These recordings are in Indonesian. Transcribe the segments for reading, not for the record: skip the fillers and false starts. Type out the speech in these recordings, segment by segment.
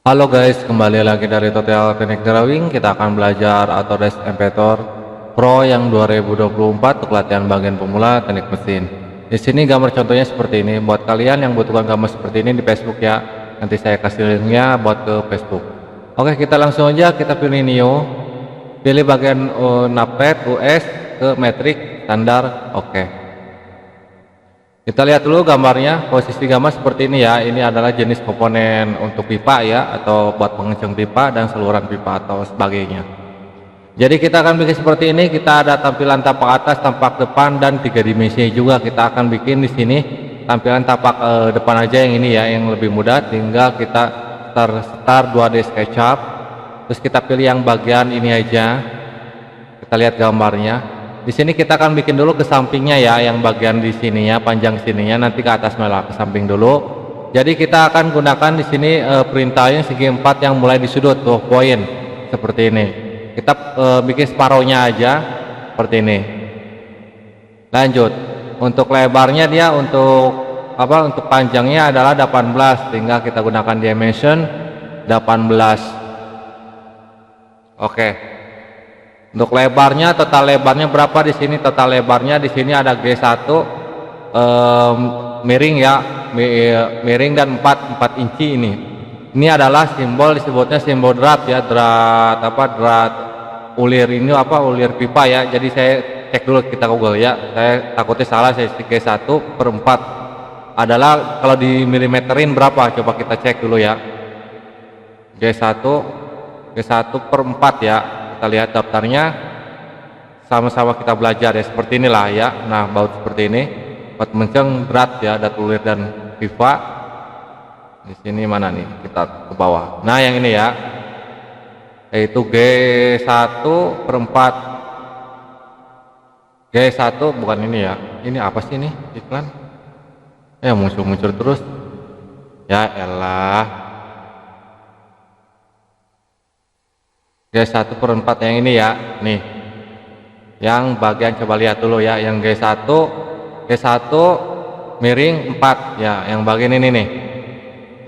Halo guys, kembali lagi dari Tutorial Teknik Drawing. Kita akan belajar Autodesk Inventor Pro yang 2024 untuk latihan bagian pemula teknik mesin. Di sini gambar contohnya seperti ini. Buat kalian yang butuhkan gambar seperti ini di Facebook ya, nanti saya kasih linknya buat ke Facebook. Oke, kita langsung aja. Kita pilih Neo, pilih bagian Navpad, US ke metrik standar. Oke. Kita lihat dulu gambarnya, posisi gambar seperti ini ya. Ini adalah jenis komponen untuk pipa ya, atau buat pengencang pipa dan saluran pipa atau sebagainya. Jadi kita akan bikin seperti ini. Kita ada tampilan tapak atas, tapak depan, dan 3 dimensi juga. Kita akan bikin di sini tampilan tapak depan aja yang ini ya, yang lebih mudah. Tinggal kita start 2D SketchUp. Terus kita pilih yang bagian ini aja. Kita lihat gambarnya. Di sini kita akan bikin dulu ke sampingnya ya, yang bagian di sininya, panjang sininya, nanti ke atas malah ke samping dulu. Jadi kita akan gunakan di sini perintahnya segi 4 yang mulai di sudut tuh poin seperti ini. Kita bikin separohnya aja seperti ini. Lanjut. Untuk lebarnya dia untuk apa? Untuk panjangnya adalah 18, tinggal kita gunakan dimension 18. Oke. Untuk lebarnya, total lebarnya berapa di sini? Total lebarnya di sini ada G1 miring ya, miring dan 4 inci ini. Ini adalah simbol, disebutnya simbol drat ya, drat apa? Drat ulir ini apa? Ulir pipa ya. Jadi saya cek dulu, kita Google ya. Saya takutnya salah, saya G1 per 4 adalah kalau di milimeterin berapa? Coba kita cek dulu ya. G1 per 4 ya. Kita lihat daftarnya, sama-sama kita belajar ya, seperti inilah ya. Nah, baut seperti ini buat menceng drat ya, drat ulir dan pipa. Di sini mana nih, kita ke bawah. Nah, yang ini ya, yaitu G1 per 4. G1 bukan ini ya, ini apa sih ini iklan muncul terus ya, elah. G1 per 4 yang ini ya, nih yang bagian, coba lihat dulu ya, yang G1 miring 4 ya, yang bagian ini nih.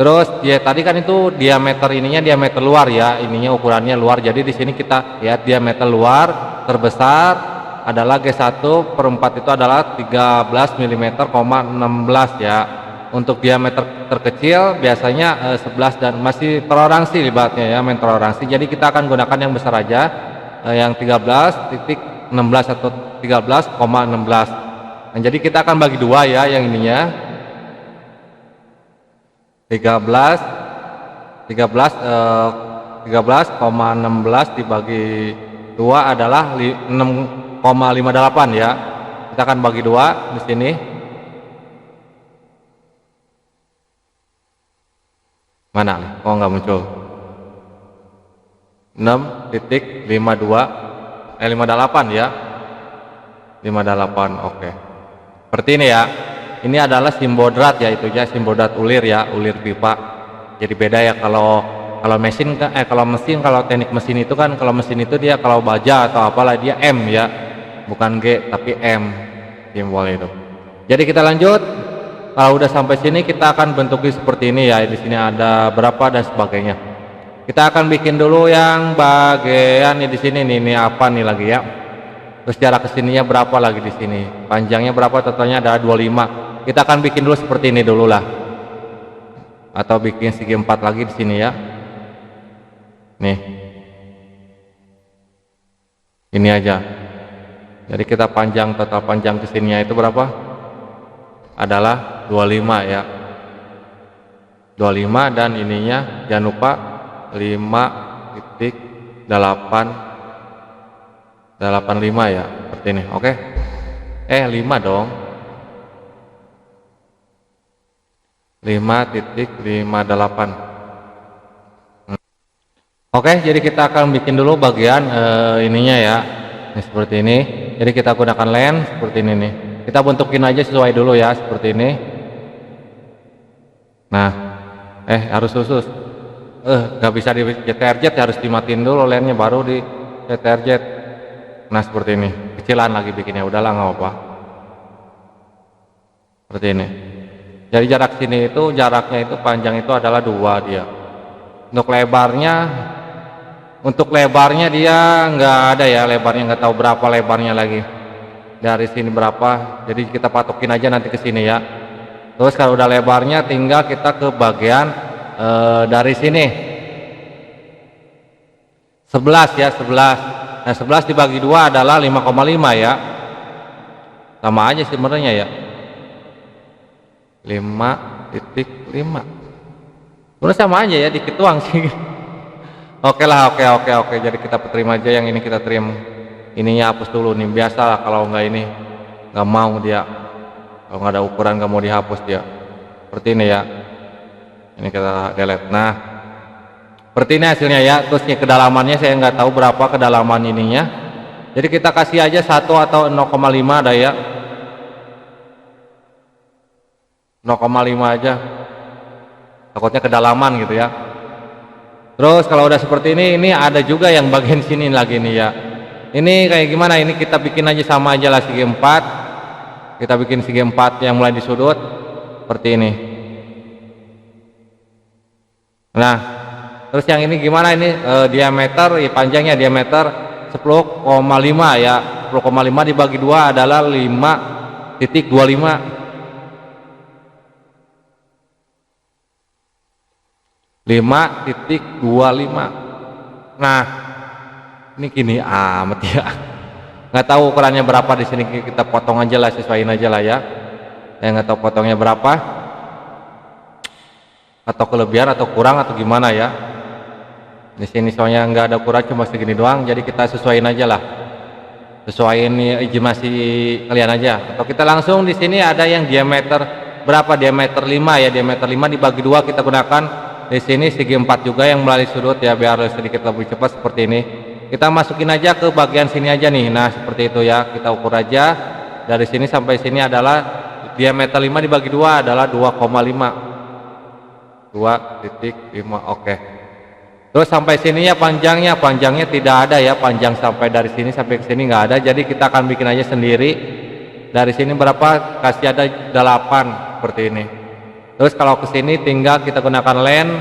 Terus ya tadi kan itu diameter ininya, diameter luar ya, ininya ukurannya luar. Jadi di sini kita lihat diameter luar terbesar adalah G1 per 4 itu adalah 13 mm, 16 ya. Untuk diameter terkecil biasanya 11 dan masih toleransi libatnya ya, main toleransi. Jadi kita akan gunakan yang besar aja, yang 13.16 atau 13,16. Nah, jadi kita akan bagi dua ya, yang ininya 13,16 dibagi 2 adalah 6,58 ya. Kita akan bagi dua di sini. Mana nih? Oh, nggak muncul. 6,52 58 ya. 58. Oke. Seperti ini ya. Ini adalah simbol drat ya, itu ya, simbol drat ulir ya, ulir pipa. Jadi beda ya, kalau mesin kalau teknik mesin itu kan, kalau mesin itu dia kalau baja atau apalah dia M ya. Bukan G tapi M simbol itu. Jadi kita lanjut. Kalau udah sampai sini kita akan bentukin seperti ini ya. Di sini ada berapa dan sebagainya. Kita akan bikin dulu yang bagian di sini nih. Ini apa nih lagi ya? Terus jarak kesininya berapa lagi di sini? Panjangnya berapa? Totalnya adalah 25. Kita akan bikin dulu seperti ini dulu lah. Atau bikin segi 4 lagi di sini ya. Nih. Ini aja. Jadi kita panjang, total panjang kesininya itu berapa? Adalah 25 ya, 25, dan ininya jangan lupa 5,85 ya, seperti ini. Oke. 5 dong, 5,58. Oke, jadi kita akan bikin dulu bagian ininya ya, ini seperti ini. Jadi kita gunakan lens seperti ini nih. Kita bentukin aja sesuai dulu ya, seperti ini. Nah, harus khusus. Nggak bisa di CTRZ, harus dimatiin dulu lensnya baru di CTRZ. Nah, seperti ini. Kecilan lagi bikinnya, udahlah nggak apa-apa. Seperti ini. Jadi jarak sini itu, jaraknya itu, panjang itu adalah 2 dia. Untuk lebarnya dia nggak ada ya, lebarnya nggak tahu berapa lebarnya lagi. Dari sini berapa, jadi kita patokin aja nanti ke sini ya. Terus kalau udah lebarnya tinggal kita ke bagian dari sini 11 ya, 11. Nah 11 dibagi 2 adalah 5,5 ya, sama aja sebenarnya ya, 5,5 sebenarnya sama aja ya, dikit doang sih. Oke lah, oke, jadi kita terima aja yang ini, kita trim ininya, hapus dulu nih, biasalah kalau nggak ini nggak mau dia, kalau nggak ada ukuran nggak mau dihapus dia, seperti ini ya. Ini kita delete. Nah seperti ini hasilnya ya. Terus nih kedalamannya saya nggak tahu berapa kedalaman ininya, jadi kita kasih aja 1 atau 0,5 ada ya, 0,5 aja, takutnya kedalaman gitu ya. Terus kalau udah seperti ini ada juga yang bagian sini lagi nih ya. Ini kayak gimana, ini kita bikin aja sama aja lah, segi 4. Kita bikin segi 4 yang mulai di sudut seperti ini. Nah terus yang ini gimana, ini diameter ya, panjangnya diameter 10,5 ya. 10,5 dibagi 2 adalah 5,25. 5,25. Nah ini gini amat ya, nggak tahu ukurannya berapa. Di sini kita potong aja lah, sesuaiin aja lah ya. Saya nggak tahu potongnya berapa, atau kelebihan atau kurang atau gimana ya. Di sini soalnya nggak ada ukuran, cuma segini doang, jadi kita sesuaiin aja lah, sesuaiin estimasi kalian aja. Atau kita langsung di sini ada yang diameter berapa, diameter 5 ya, diameter 5 dibagi 2 kita gunakan. Di sini segi 4 juga yang melalui sudut ya, biar sedikit lebih cepat. Seperti ini kita masukin aja ke bagian sini aja nih. Nah seperti itu ya, kita ukur aja dari sini sampai sini adalah diameter 5 dibagi 2 adalah 2,5. 2,5. Oke. Terus sampai sini ya, panjangnya tidak ada ya, panjang sampai dari sini sampai ke sini nggak ada, jadi kita akan bikin aja sendiri. Dari sini berapa, kasih ada 8 seperti ini. Terus kalau ke sini tinggal kita gunakan len.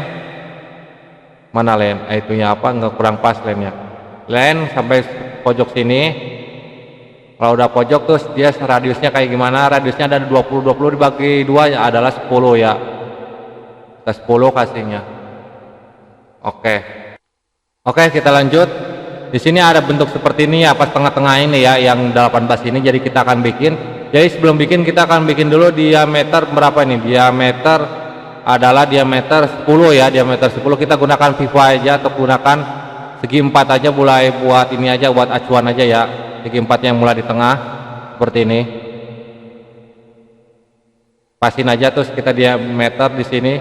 Mana len? Itunya apa? Nggak, kurang pas lennya. Len sampai pojok sini. Kalau udah pojok terus dia radiusnya kayak gimana? Radiusnya ada 20 dibagi 2 ya adalah 10 ya. Kita 10 kasihnya. Oke. Oke, kita lanjut. Di sini ada bentuk seperti ini ya, pas tengah-tengah ini ya, yang 18 ini. Jadi kita akan bikin. Jadi sebelum bikin kita akan bikin dulu diameter berapa ini? Diameter adalah diameter 10 ya, diameter 10 kita gunakan Viva aja, atau gunakan segi 4 aja, mulai buat ini aja, buat acuan aja ya. Segi 4 yang mulai di tengah seperti ini. Pasin aja, terus kita diameter di sini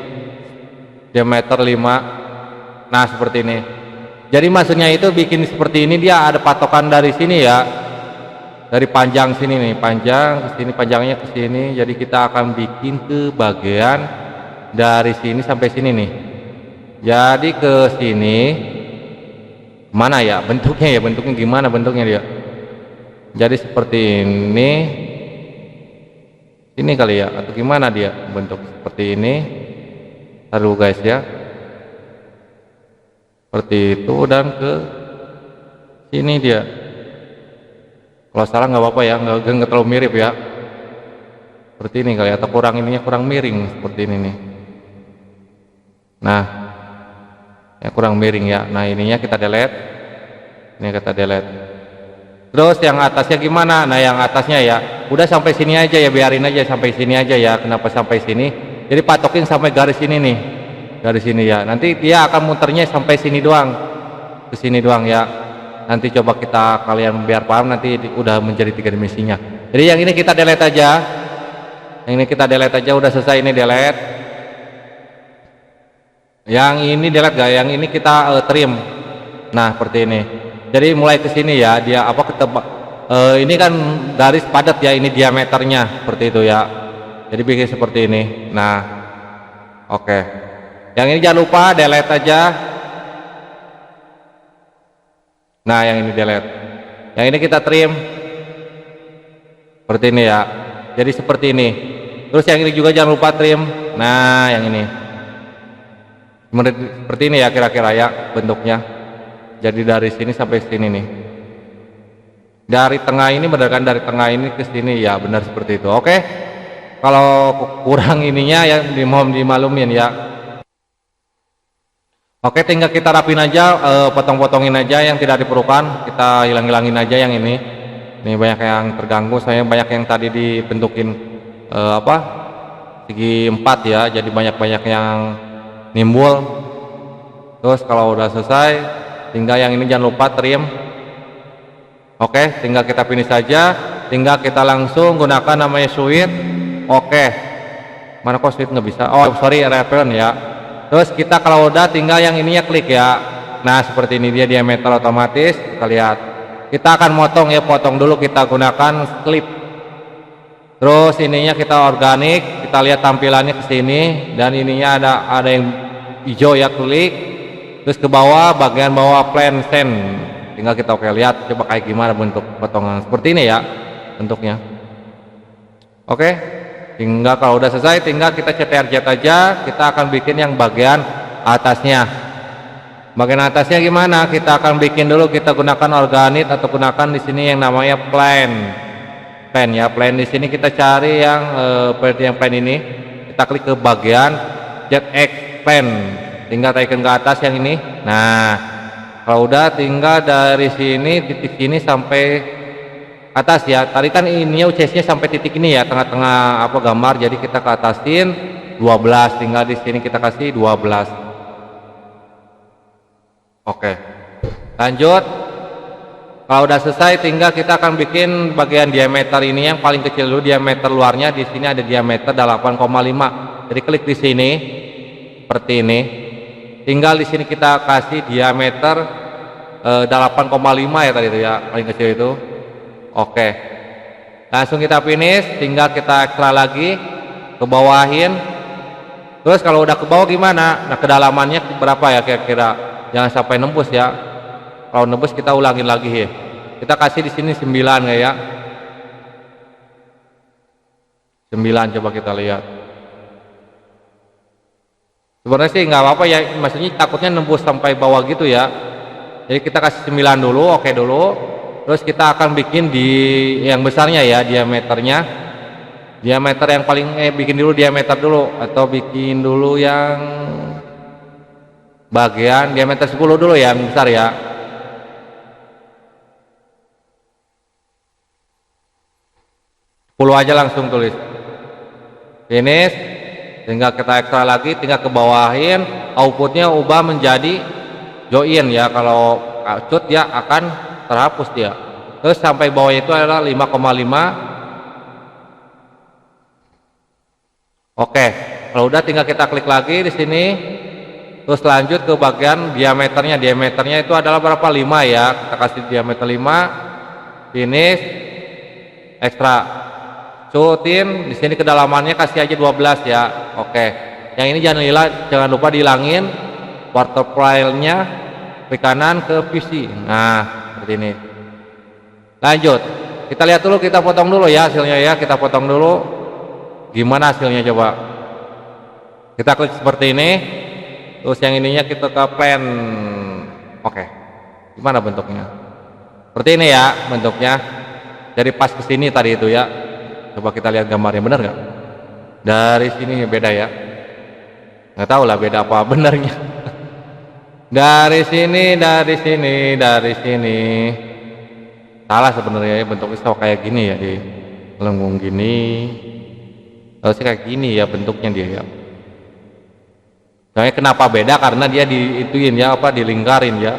diameter 5. Nah, seperti ini. Jadi maksudnya itu bikin seperti ini, dia ada patokan dari sini ya. Dari panjang sini nih, panjang ke sini, panjangnya ke sini. Jadi kita akan bikin ke bagian dari sini sampai sini nih. Jadi ke sini mana ya bentuknya ya, bentuknya gimana bentuknya dia? Jadi seperti ini. Ini kali ya, atau gimana dia bentuk seperti ini. Taruh guys ya. Seperti itu, dan ke sini dia. Kalau salah nggak apa-apa ya, nggak terlalu mirip ya. Seperti ini kali, atau kurang ininya, kurang miring seperti ini nih. Nah, ya kurang miring ya. Nah ininya kita delete. Ini kita delete. Terus yang atasnya gimana? Nah yang atasnya ya, udah sampai sini aja ya, biarin aja sampai sini aja ya. Kenapa sampai sini? Jadi patokin sampai garis ini nih, garis sini ya. Nanti dia akan muternya sampai sini doang, ke sini doang ya. Nanti coba kita, kalian biar paham, nanti udah menjadi 3 dimensinya. Jadi yang ini kita delete aja, yang ini kita delete aja, udah selesai ini delete. Yang ini delete gak? Yang ini kita trim. Nah seperti ini. Jadi mulai ke sini ya, dia apa ini kan garis padat ya, ini diameternya seperti itu ya. Jadi bikin seperti ini. Nah, oke. Yang ini jangan lupa delete aja. Nah yang ini delete, yang ini kita trim seperti ini ya. Jadi seperti ini. Terus yang ini juga jangan lupa trim. Nah yang ini Seperti ini ya kira-kira ya bentuknya. Jadi dari sini sampai sini nih. Dari tengah ini benar kan, dari tengah ini ke sini ya, benar seperti itu. Oke. Kalau kurang ininya ya mohon dimaklumin ya. Oke, tinggal kita rapin aja, potong-potongin aja yang tidak diperlukan, kita hilang-hilangin aja yang ini. Ini banyak yang terganggu, saya banyak yang tadi dibentukin segi 4 ya, jadi banyak-banyak yang nimbul. Terus kalau udah selesai, tinggal yang ini jangan lupa trim. Oke, tinggal kita finish saja, tinggal kita langsung gunakan namanya switch. Oke, mana kok switch nggak bisa? Oh sorry, reference ya. Terus kita kalau udah tinggal yang ininya klik ya. Nah seperti ini dia diameter otomatis, kita lihat. Kita akan motong ya, potong dulu, kita gunakan clip. Terus ininya kita organik, kita lihat tampilannya ke sini, dan ininya ada yang hijau ya, klik. Terus ke bawah, bagian bawah plan send. Tinggal kita lihat coba kayak gimana bentuk potongan seperti ini ya bentuknya. Oke. Tinggal kalau udah selesai, tinggal kita CTRZ aja, kita akan bikin yang bagian atasnya. Bagian atasnya gimana? Kita akan bikin dulu, kita gunakan organik atau gunakan di sini yang namanya plan ya. Plan di sini kita cari yang seperti yang plan ini. Kita klik ke bagian ZX plan. Tinggal tekan ke atas yang ini. Nah, kalau udah tinggal dari sini titik sini sampai atas ya. Tadi kan ini UCS-nya sampai titik ini ya, tengah-tengah gambar, jadi kita ke atasin 12, tinggal di sini kita kasih 12. Oke. Lanjut. Kalau udah selesai, tinggal kita akan bikin bagian diameter ini yang paling kecil dulu, diameter luarnya. Di sini ada diameter 8,5. Jadi klik di sini seperti ini. Tinggal di sini kita kasih diameter 8,5 ya tadi itu ya, paling kecil itu. Oke, langsung kita finish, tinggal kita ekstra lagi, ke bawahin. Terus kalau udah ke bawah gimana? Nah kedalamannya berapa ya kira-kira? Jangan sampai nembus ya. Kalau nembus kita ulangin lagi ya. Kita kasih di sini 9 ya. 9 coba kita lihat. Sebenarnya sih nggak apa-apa ya, maksudnya takutnya nembus sampai bawah gitu ya. Jadi kita kasih 9 dulu, oke dulu. Terus kita akan bikin di yang besarnya ya, diameternya. Diameter yang paling bikin dulu diameter dulu, atau bikin dulu yang bagian diameter 10 dulu ya, yang besar ya. Aja langsung tulis. Finish. Tinggal kita ekstra lagi, tinggal ke bawahin, outputnya ubah menjadi join ya. Kalau cut ya akan terhapus dia. Terus sampai bawahnya itu adalah 5,5. Oke, kalau udah tinggal kita klik lagi di sini. Terus lanjut ke bagian diameternya. Diameternya itu adalah berapa? 5 ya. Kita kasih diameter 5. Finish. Ekstra. Cutin di sini kedalamannya kasih aja 12 ya. Oke. Yang ini jangan lupa dihilangin quarter file-nya, klik kanan ke PC. Nah, seperti ini. Lanjut, kita lihat dulu, kita potong dulu ya hasilnya ya. Kita potong dulu gimana hasilnya coba. Kita klik seperti ini. Terus yang ininya kita ke plan. Oke, gimana bentuknya? Seperti ini ya bentuknya. Dari pas ke sini tadi itu ya. Coba kita lihat gambarnya, benar nggak? Dari sini beda ya. Nggak tahu lah beda apa benarnya. Dari sini salah sebenarnya ya, bentuknya sama kayak gini ya, di lengkung gini. Harusnya kayak gini ya bentuknya dia ya. Soalnya kenapa beda? Karena dia diituin ya, dilingkarin ya.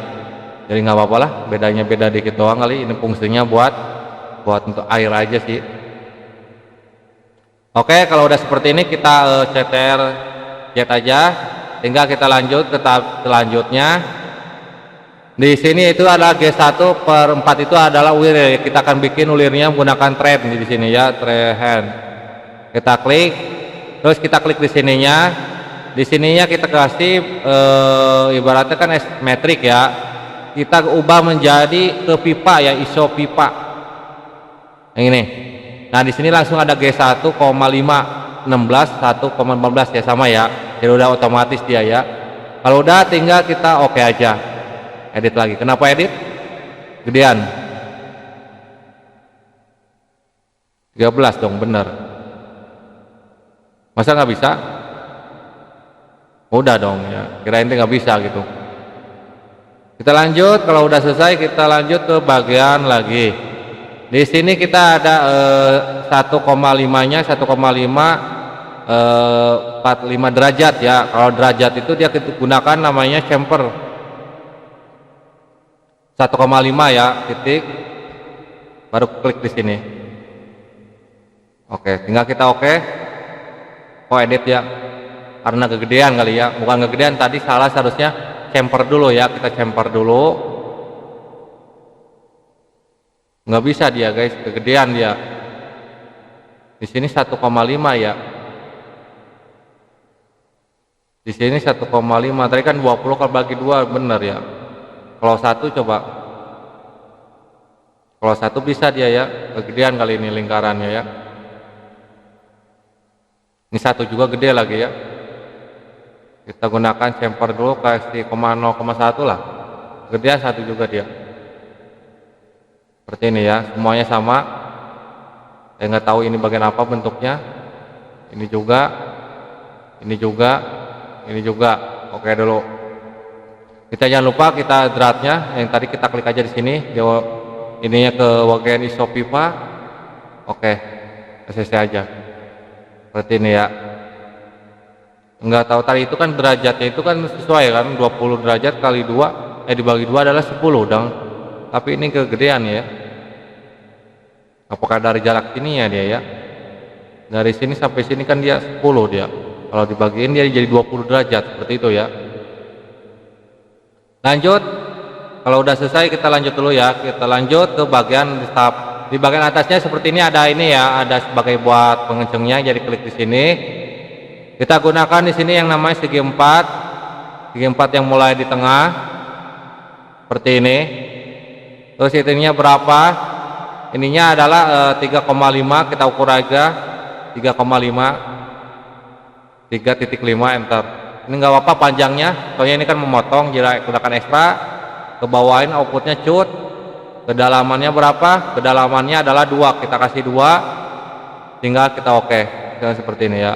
Jadi nggak apa-apa lah, bedanya beda dikit doang kali. Ini fungsinya buat untuk air aja sih. Oke, kalau udah seperti ini kita CTRZ aja. Tinggal kita lanjut ke tahap selanjutnya. Di sini itu adalah G1/4 itu adalah ulir. Kita akan bikin ulirnya menggunakan thread di sini ya, thread. Kita klik, terus kita klik di sininya. Di sininya kita kasih ibaratnya kan metrik ya. Kita ubah menjadi ke pipa ya, ISO pipa. Yang ini. Nah, di sini langsung ada G1,5 16 1,14 ya, sama ya. Jadi udah otomatis dia ya. Kalau udah tinggal kita oke aja. Edit lagi. Kenapa edit? Gedean. 13 dong, bener. Masa nggak bisa? Udah dong ya. Kirain nggak bisa gitu. Kita lanjut. Kalau udah selesai kita lanjut ke bagian lagi. Di sini kita ada 1,5-nya 1,5 45 derajat ya. Kalau derajat itu dia gunakan namanya chamfer 1,5 ya, titik. Baru klik di sini. Oke, tinggal kita oke. Oh, edit ya. Karena kegedean kali ya. Bukan kegedean, tadi salah, seharusnya chamfer dulu ya. Kita chamfer dulu. Nggak bisa dia guys, kegedean dia. Di sini 1,5 ya. Di sini 1,5. Tadi kan 20 kalau bagi 2 bener ya. Kalau 1 coba. Kalau 1 bisa dia ya. Kegedean kali ini lingkarannya ya. Ini 1 juga gede lagi ya. Kita gunakan chamfer dulu, kasih 0,1 lah. Kegedean 1 juga dia. Seperti ini ya, semuanya sama. Saya nggak tahu ini bagian apa bentuknya. Ini juga, ini juga, ini juga. Oke dulu. Kita jangan lupa kita dratnya yang tadi kita klik aja di sini. Ininya ke bagian ISO pipa. Oke, selesai aja. Seperti ini ya. Nggak tahu tadi itu kan derajatnya itu kan sesuai kan, 20 derajat kali 2 dibagi 2 adalah 10 dong. Tapi ini kegedean ya. Apakah dari jarak sini ya dia ya? Dari sini sampai sini kan dia 10 dia. Kalau dibagiin dia jadi 20 derajat seperti itu ya. Lanjut. Kalau udah selesai kita lanjut dulu ya. Kita lanjut ke bagian tahap. Di bagian atasnya seperti ini ada ini ya, ada sebagai buat pengencengnya. Jadi klik di sini. Kita gunakan di sini yang namanya segi 4. Segi 4 yang mulai di tengah. Seperti ini. Terus ininya berapa? Ininya adalah 3,5, kita ukur aja 3,5 3.5 enter. Ini nggak apa-apa panjangnya, soalnya ini kan memotong, jadi gunakan ekstra. Kebawain outputnya cut. Kedalamannya berapa? Kedalamannya adalah 2, kita kasih 2. Tinggal kita oke. Seperti ini ya.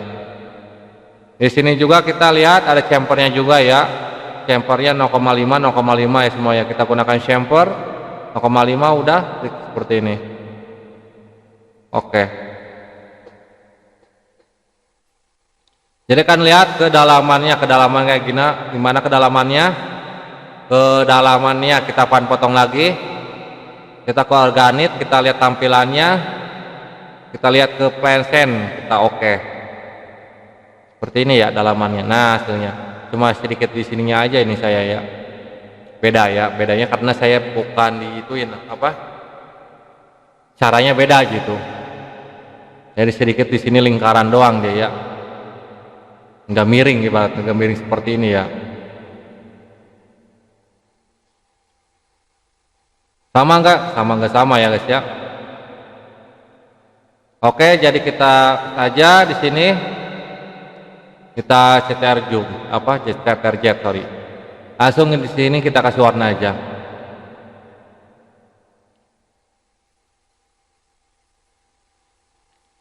Di sini juga kita lihat ada chamfernya juga ya. Chamfernya 0,5 ya semuanya. Kita gunakan chamfer 0,5 udah klik seperti ini. Oke. Jadi kan lihat kedalaman kayak gini, gimana kedalamannya? Kedalamannya kita potong lagi. Kita ke organik, kita lihat tampilannya. Kita lihat ke PlanSense, kita oke. Seperti ini ya dalamannya. Nah, hasilnya. Cuma sedikit di sininya aja ini saya ya. Beda ya, bedanya karena saya bukan diituin apa? Caranya beda gitu. Jadi sedikit di sini lingkaran doang dia ya. Nggak miring ibarat, nggak miring seperti ini ya. Sama nggak? Sama nggak sama ya guys ya. Oke, jadi kita saja di sini kita CTR zoom apa? CTR jet sorry. Langsung di sini kita kasih warna aja.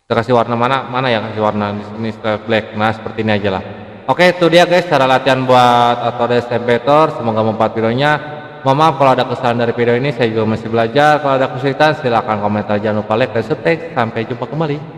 Kita kasih warna mana ya, kasih warna di sini black. Nah, seperti ini aja lah. Oke, itu dia guys cara latihan buat Autodesk Elementor. Semoga membantu videonya. Mohon maaf kalau ada kesalahan dari video ini, saya juga masih belajar. Kalau ada kesulitan silahkan komentar, jangan lupa like dan subscribe. Sampai jumpa kembali.